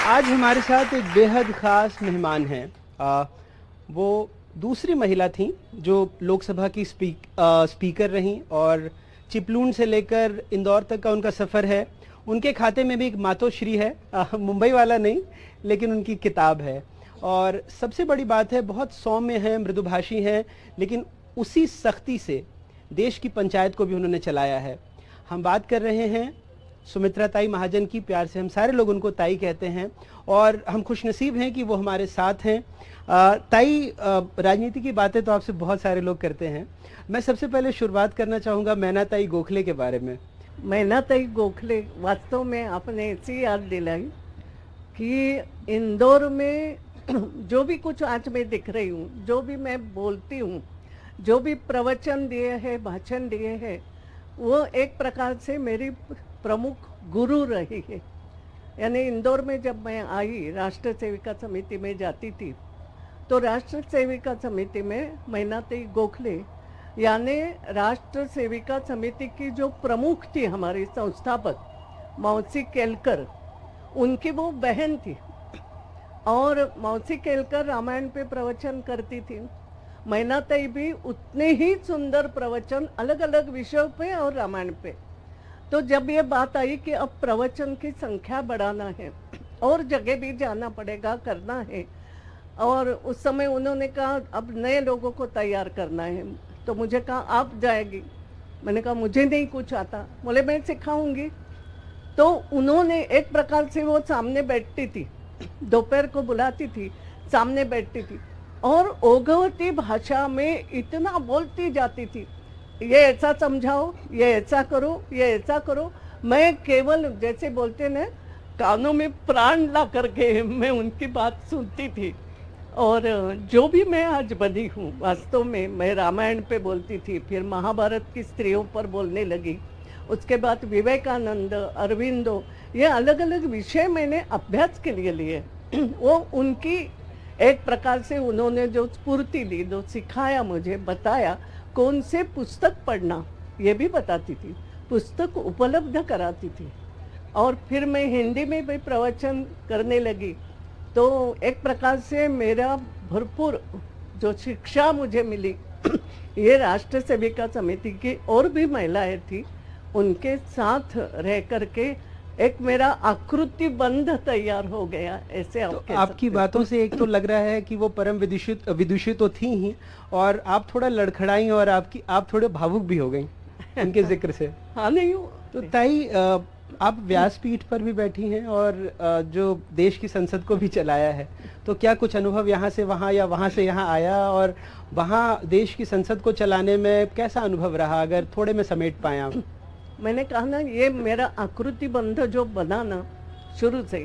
आज हमारे साथ एक बेहद ख़ास मेहमान हैं। वो दूसरी महिला थीं जो लोकसभा की स्पीकर रहीं और चिपलून से लेकर इंदौर तक का उनका सफ़र है। उनके खाते में भी एक मातोश्री है, मुंबई वाला नहीं लेकिन उनकी किताब है। और सबसे बड़ी बात है, बहुत सौम्य हैं, मृदुभाषी हैं, लेकिन उसी सख्ती से देश की पंचायत को भी उन्होंने चलाया है। हम बात कर रहे हैं सुमित्रा ताई महाजन की। प्यार से हम सारे लोग उनको ताई कहते हैं और हम खुशनसीब हैं कि वो हमारे साथ हैं। ताई, राजनीति की बातें तो आपसे बहुत सारे लोग करते हैं। मैं सबसे पहले शुरुआत करना चाहूँगा मैनाताई गोखले के बारे में। मैनाताई गोखले, वास्तव में आपने ऐसी याद दिलाई कि इंदौर में जो भी कुछ आज मैं दिख रही हूँ, जो भी मैं बोलती हूँ, जो भी प्रवचन दिए हैं, भाषण दिए हैं, वो एक प्रकार से मेरी प्रमुख गुरु रही है। यानी इंदौर में जब मैं आई, राष्ट्र सेविका समिति में जाती थी, तो राष्ट्र सेविका समिति में मैनाताई गोखले यानी राष्ट्र सेविका समिति की जो प्रमुख थी, हमारी संस्थापक मौसी केलकर, उनकी वो बहन थी। और मौसी केलकर रामायण पे प्रवचन करती थी। मैनाताई भी उतने ही सुंदर प्रवचन अलग अलग विषयों पे और रामायण पे। तो जब ये बात आई कि अब प्रवचन की संख्या बढ़ाना है और जगह भी जाना पड़ेगा, करना है, और उस समय उन्होंने कहा अब नए लोगों को तैयार करना है, तो मुझे कहा आप जाएगी। मैंने कहा मुझे नहीं कुछ आता। बोले मैं सिखाऊंगी। तो उन्होंने एक प्रकार से, वो सामने बैठती थी, दोपहर को बुलाती थी, सामने बैठती थी और ओघवती भाषा में इतना बोलती जाती थी, ये ऐसा समझाओ, ये ऐसा करो, ये ऐसा करो। मैं केवल जैसे बोलते ना, कानों में प्राण ला करके मैं उनकी बात सुनती थी। और जो भी मैं आज बनी हूँ, वास्तव में मैं रामायण पे बोलती थी, फिर महाभारत की स्त्रियों पर बोलने लगी, उसके बाद विवेकानंद, अरविंदो, ये अलग अलग विषय मैंने अभ्यास के लिए लिए। वो उनकी एक प्रकार से उन्होंने जो स्फूर्ति दी, जो सिखाया, मुझे बताया कौन से पुस्तक पढ़ना, ये भी बताती थी, पुस्तक उपलब्ध कराती थी। और फिर मैं हिंदी में भी प्रवचन करने लगी। तो एक प्रकार से मेरा भरपूर जो शिक्षा मुझे मिली ये राष्ट्र सेविका समिति की और भी महिलाएं थी, उनके साथ रह करके एक मेरा आकृति बंध तैयार हो गया। ऐसे तो आपकी बातों से एक तो लग रहा है कि वो परम विदुषी तो थी ही, और आप थोड़ा लड़खड़ाई और आप थोड़े भावुक भी हो गई उनके जिक्र से। हाँ, नहीं हूँ तो ताई, आप व्यासपीठ पर भी बैठी हैं और जो देश की संसद को भी चलाया है, तो क्या कुछ अनुभव यहाँ से वहाँ या वहाँ से यहाँ आया, और वहाँ देश की संसद को चलाने में कैसा अनुभव रहा, अगर थोड़े में समेट पाए आप? मैंने कहा ना, ये मेरा आकृति बंध जो बना ना शुरू से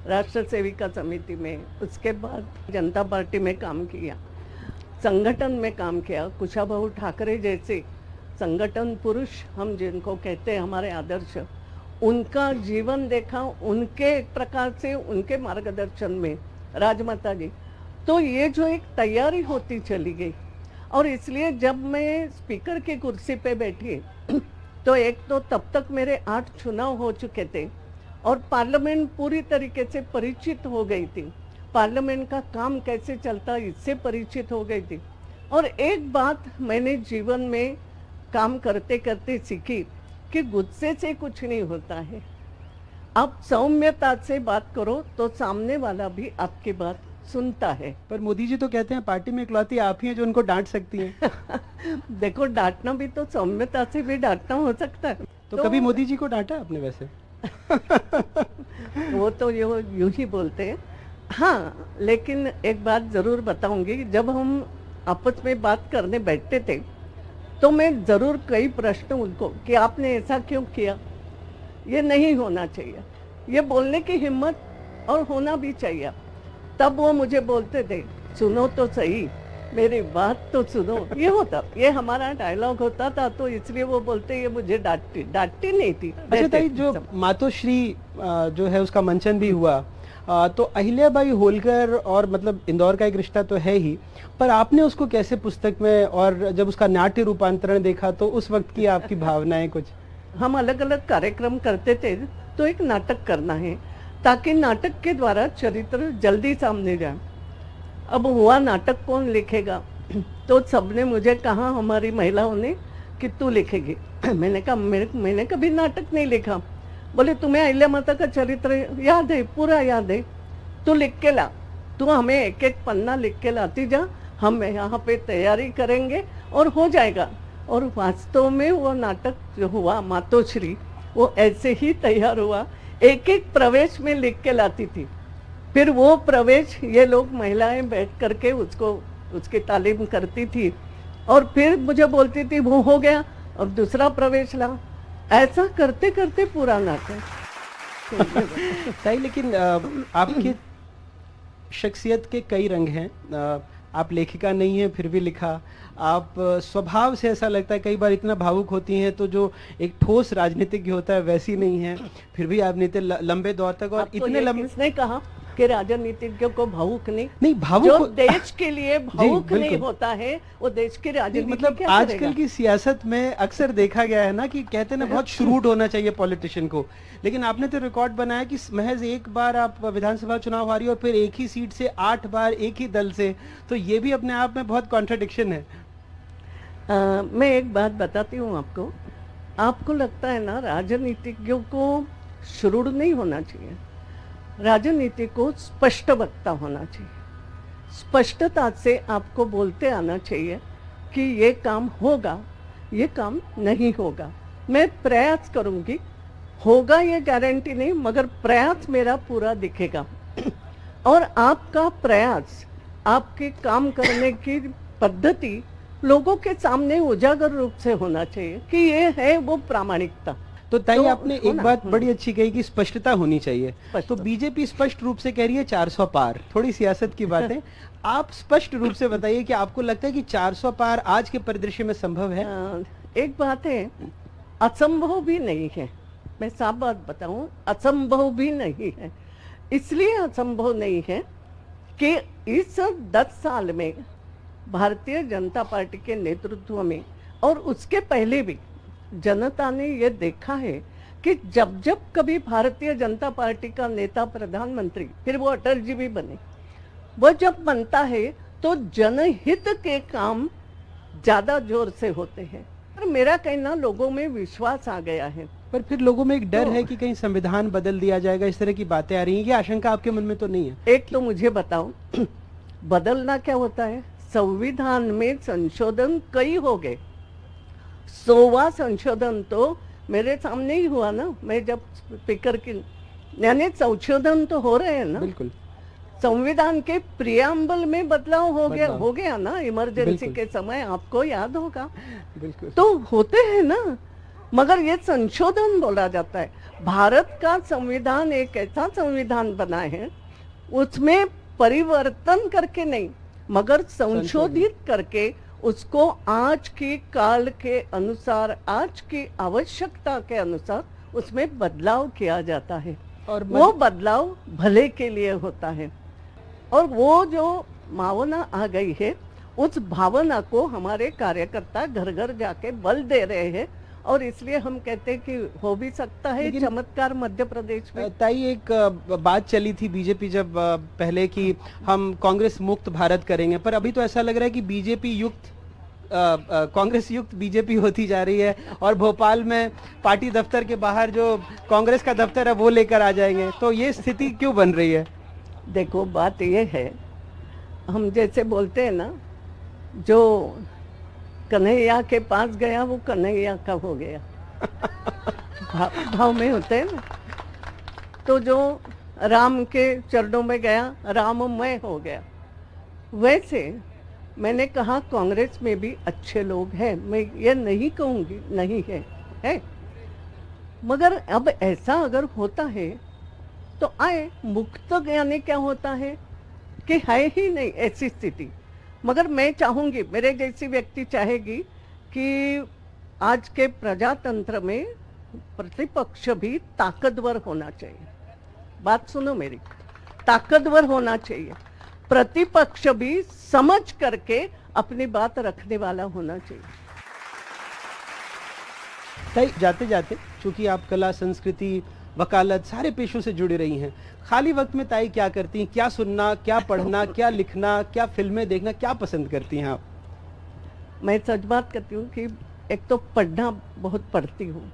राष्ट्र सेविका समिति में, उसके बाद जनता पार्टी में काम किया, संगठन में काम किया, कुशाभाऊ ठाकरे जैसे संगठन पुरुष हम जिनको कहते हैं, हमारे आदर्श, उनका जीवन देखा, उनके एक प्रकार से उनके मार्गदर्शन में, राजमाता जी। तो ये जो एक तैयारी होती चली गई, और इसलिए जब मैं स्पीकर की कुर्सी पे बैठी तो एक तो तब तक मेरे 8 चुनाव हो चुके थे और पार्लियामेंट पूरी तरीके से परिचित हो गई थी, पार्लियामेंट का काम कैसे चलता इससे परिचित हो गई थी। और एक बात मैंने जीवन में काम करते करते सीखी कि गुस्से से कुछ नहीं होता है। आप सौम्यता से बात करो तो सामने वाला भी आपकी बात सुनता है। पर मोदी जी तो कहते हैं पार्टी में इकलौती आप ही हैं जो उनको डांट सकती हैं। देखो, डांटना भी तो सौम्यता से भी डांटना हो सकता है। तो कभी मोदी जी को डांटा आपने वैसे? वो तो यूं ही बोलते हैं। हाँ, लेकिन एक बात जरूर बताऊंगी, जब हम आपस में बात करने बैठते थे तो मैं जरूर कई प्रश्न उनको कि आपने ऐसा क्यों किया, ये नहीं होना चाहिए, ये बोलने की हिम्मत और होना भी चाहिए। तब वो मुझे बोलते थे, सुनो तो सही, मेरी बात तो सुनो। ये होता, ये हमारा डायलॉग होता था, तो इसलिए वो बोलते, ये मुझे डांटती नहीं थी। अच्छा ताई, जो मातोश्री जो है उसका मंचन भी हुआ, तो अहिल्याबाई होलकर और मतलब इंदौर का एक रिश्ता तो है ही, पर आपने उसको कैसे पुस्तक में, और जब उसका नाट्य रूपांतरण देखा तो उस वक्त की आपकी भावनाएं कुछ? हम अलग अलग कार्यक्रम करते थे, तो एक नाटक करना है, ताकि नाटक के द्वारा चरित्र जल्दी सामने जाए। अब हुआ नाटक कौन लिखेगा, तो सबने मुझे कहा, हमारी महिलाओं ने, कि तू लिखेगी। मैंने कहा मैंने कभी नाटक नहीं लिखा। बोले तुम्हें अहिल्या माता का चरित्र याद है, पूरा याद है, तू लिख के ला, तू हमें एक एक पन्ना लिख के लाती जा, हम यहाँ पे तैयारी करेंगे और हो जाएगा। और वास्तव में वो नाटक जो हुआ मातोश्री, वो ऐसे ही तैयार हुआ, एक एक प्रवेश में लिख के लाती थी। फिर वो प्रवेश ये लोग महिलाएं बैठ करके उसकी तालीम करती थी और फिर मुझे बोलती थी वो हो गया, अब दूसरा प्रवेश ला। ऐसा करते करते पूरा नाटक। ताई, लेकिन आपकी शख्सियत के कई रंग हैं। आप लेखिका नहीं हैं फिर भी लिखा, आप स्वभाव से ऐसा लगता है कई बार इतना भावुक होती हैं, तो जो एक ठोस राजनीतिज्ञ होता है वैसी नहीं है, फिर भी आप इतने लंबे दौर तक और इतने लंबे। किसने कहा कि राजनीतिज्ञों को भावुक नहीं भावुक जो देश के लिए भावुक नहीं होता है वो देश की राजनीति मतलब आजकल की सियासत में अक्सर देखा गया है ना कि कहते हैं ना बहुत श्रूड होना चाहिए पॉलिटिशियन को, लेकिन आपने तो रिकॉर्ड बनाया कि महज एक बार आप विधानसभा चुनाव हारी और फिर एक ही सीट से 8 बार एक ही दल से, तो ये भी अपने आप में बहुत कॉन्ट्रडिक्शन है। मैं एक बात बताती हूँ आपको लगता है ना राजनीतिज्ञों को श्रूड नहीं होना चाहिए, राजनीति को स्पष्ट वक्ता होना चाहिए। स्पष्टता से आपको बोलते आना चाहिए कि ये काम होगा, ये काम नहीं होगा। मैं प्रयास करूंगी, होगा ये गारंटी नहीं, मगर प्रयास मेरा पूरा दिखेगा। और आपका प्रयास, आपके काम करने की पद्धति लोगों के सामने उजागर रूप से होना चाहिए कि ये है वो प्रामाणिकता। तो ताई, आपने एक बात बड़ी अच्छी कही कि स्पष्टता होनी चाहिए। तो बीजेपी स्पष्ट रूप से कह रही है 400 पार, थोड़ी सियासत की बात है। आप स्पष्ट रूप से बताइए कि आपको लगता है कि 400 पार आज के परिदृश्य में संभव है? एक बात है, असंभव भी नहीं है। मैं साफ बात बताऊं, असंभव भी नहीं है। इसलिए असंभव नहीं है कि इस 10 साल में भारतीय जनता पार्टी के नेतृत्व में और उसके पहले भी जनता ने ये देखा है कि जब जब कभी भारतीय जनता पार्टी का नेता प्रधानमंत्री, फिर वो अटल जी भी बने, वो जब बनता है तो जनहित के काम ज्यादा जोर से होते हैं। और मेरा कहना, लोगों में विश्वास आ गया है। पर फिर लोगों में एक डर है कि कहीं संविधान बदल दिया जाएगा, इस तरह की बातें आ रही हैं। ये आशंका आपके मन में तो नहीं है? एक तो मुझे बताओ, बदलना क्या होता है? संविधान में संशोधन कई हो गए, 100वां संशोधन तो मेरे सामने ही हुआ ना। मैं जब स्पीकर की, यानी संशोधन तो हो रहे हैं ना। बिल्कुल। संविधान के प्रियम्बल में बदलाव हो गया ना इमरजेंसी के समय, आपको याद होगा। बिल्कुल। तो होते हैं ना, मगर ये संशोधन बोला जाता है। भारत का संविधान एक ऐसा संविधान बना है, उसमें परिवर्तन करके नहीं मगर संशोधित करके उसको आज की काल के अनुसार, आज की आवश्यकता के अनुसार उसमें बदलाव किया जाता है। और वो बदलाव भले के लिए होता है। और वो जो भावना आ गई है, उस भावना को हमारे कार्यकर्ता घर घर जाके बल दे रहे हैं। और इसलिए हम कहते हैं कि हो भी सकता है चमत्कार मध्य प्रदेश में। ताई, एक बात चली थी बीजेपी जब पहले कि हम कांग्रेस मुक्त भारत करेंगे, पर अभी तो ऐसा लग रहा है कि बीजेपी युक्त कांग्रेस युक्त बीजेपी होती जा रही है और भोपाल में पार्टी दफ्तर के बाहर जो कांग्रेस का दफ्तर है वो लेकर आ जाएंगे। तो ये स्थिति क्यों बन रही है? देखो, बात ये है, हम जैसे बोलते हैं ना, जो कन्हैया के पास गया वो कन्हैया का हो गया। भाव में होते हैं ना। तो जो राम के चरणों में गया, राममय हो गया। वैसे मैंने कहा कांग्रेस में भी अच्छे लोग हैं, मैं ये नहीं कहूँगी नहीं है, मगर अब ऐसा अगर होता है तो आए। मुक्त यानी क्या होता है कि है ही नहीं ऐसी स्थिति। मगर मैं चाहूंगी, मेरे जैसी व्यक्ति चाहेगी कि आज के प्रजातंत्र में प्रतिपक्ष भी ताकतवर होना चाहिए। बात सुनो मेरी, ताकतवर होना चाहिए। प्रतिपक्ष भी समझ करके अपनी बात रखने वाला होना चाहिए। ताई, जाते जाते, चूंकि आप कला संस्कृति वकालत, सारे पेशों से जुड़ी रही हैं। खाली वक्त में ताई क्या करती हैं? क्या सुनना, क्या पढ़ना, क्या लिखना, क्या फिल्में देखना, क्या पसंद करती हैं आप? मैं सच बात करती हूँ कि एक तो पढ़ना बहुत पढ़ती हूँ।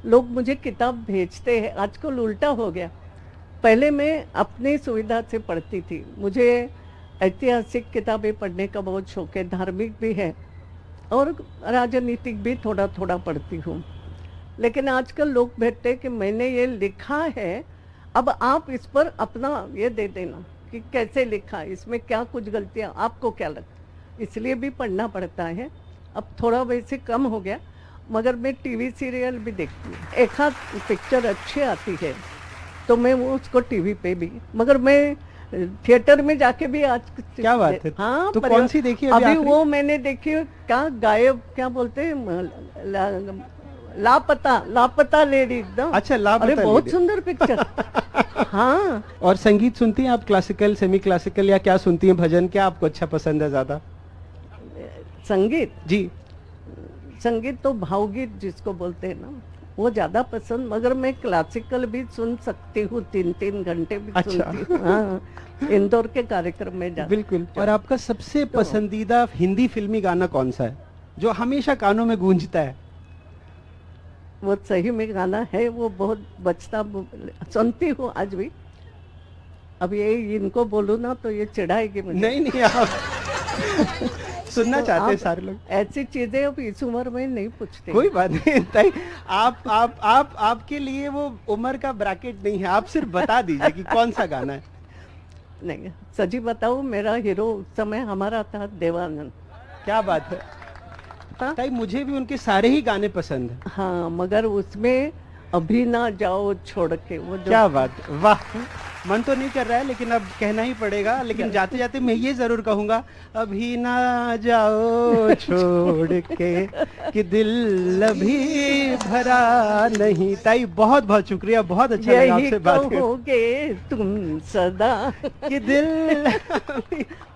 लोग मुझे किताब भेजते हैं, आजकल उल्टा हो गया। पहले मैं अपनी सुविधा से पढ़ती थी। मुझे ऐतिहासिक किताबें पढ़ने का बहुत शौक है, धार्मिक भी है और राजनीतिक भी थोड़ा थोड़ा पढ़ती हूँ। लेकिन आजकल लोग भेजते हैं कि मैंने ये लिखा है, अब आप इस पर अपना ये दे देना कि कैसे लिखा, इसमें क्या कुछ गलतियाँ, आपको क्या लगता है। इसलिए भी पढ़ना पड़ता है। अब थोड़ा वैसे कम हो गया, मगर मैं टीवी सीरियल भी देखती हूँ। एक आध पिक्चर अच्छी आती है तो मैं वो उसको टीवी पे भी, मगर मैं थिएटर में जाके भी आज क्या बात है। हाँ, तो कौन सी देखी अभी आखिरी? वो मैंने देखी, क्या गायब, क्या बोलते हैं, लापता लेडी एकदम। अच्छा, लापता अरे बहुत लेडी। सुंदर पिक्चर। हाँ, और संगीत सुनती हैं आप? क्लासिकल, सेमी क्लासिकल, या क्या सुनती हैं? भजन, क्या आपको अच्छा पसंद है ज्यादा? संगीत जी। संगीत तो भावगीत जिसको बोलते हैं ना, वो ज्यादा पसंद। मगर मैं क्लासिकल भी सुन सकती हूँ, 3-3 घंटे भी अच्छा। सुनती हूँ। हाँ, इंदौर के कार्यक्रम में जाती बिल्कुल। और आपका सबसे पसंदीदा हिंदी फिल्मी गाना कौन सा है जो हमेशा कानों में गूंजता है? वो सही में गाना है, वो बहुत बचता सुनती हूँ आज भी। अब ये इनको बोलूँ ना तो ये चिढ़ाएगी मुझे। नहीं नहीं, आप सुनना चाहते हैं आप सारे लोग। ऐसी चीजें अब इस उम्र में नहीं पूछते। कोई बात नहीं ताई, आप आपके लिए वो उम्र का ब्रैकेट नहीं है, आप सिर्फ बता दीजिए कि कौन सा गाना है। नहीं, सजी बताऊं, मेरा हीरो उस समय हमारा था देवानंद। क्या बात है। हाँ? ताई मुझे भी उनके सारे ही गाने पसंद हैं। हाँ, मगर उसमें अभी ना जाओ छोड़ के, वो जो क्या बात है, वाह। मन तो नहीं कर रहा है लेकिन अब कहना ही पड़ेगा। लेकिन जाते जाते मैं ये जरूर कहूंगा, अभी ना जाओ छोड़ के कि दिल अभी भरा नहीं। ताई बहुत बहुत शुक्रिया, बहुत अच्छा लगा यही आपसे बात करके। कहोगे तुम सदा कि दिल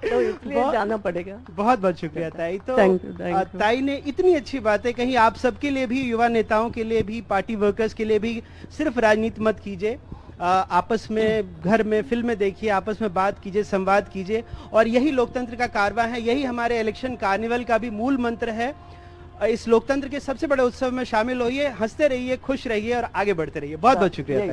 तो इसलिए जाना पड़ेगा। बहुत बहुत शुक्रिया ताई। तो Thank you, thank you. ताई ने इतनी अच्छी बातें कही। आप सबके लिए भी, युवा नेताओं के लिए भी, पार्टी वर्कर्स के लिए भी, सिर्फ राजनीति मत कीजिए, आपस में, घर में फिल्में देखिए, आपस में बात कीजिए, संवाद कीजिए। और यही लोकतंत्र का कारवां है, यही हमारे इलेक्शन कार्निवल का भी मूल मंत्र है। इस लोकतंत्र के सबसे बड़े उत्सव में शामिल होइए, हंसते रहिए, खुश रहिए और आगे बढ़ते रहिए। बहुत बहुत शुक्रिया ताई।